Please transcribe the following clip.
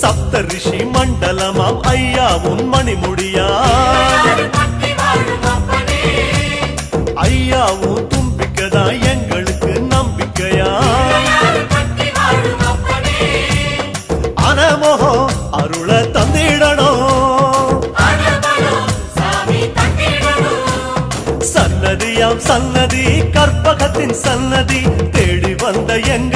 சப்த ரிஷி மண்டலமாம் ஐயா உன் மணிமுடியா ஐயா உன் தும்பிக்கதா எங்களுக்கு நம்பிக்கையா அனமோகோ அருள தந்திடணும் சன்னதியாம் சன்னதி கற்பகத்தின் சன்னதி தேடி வந்த எங்க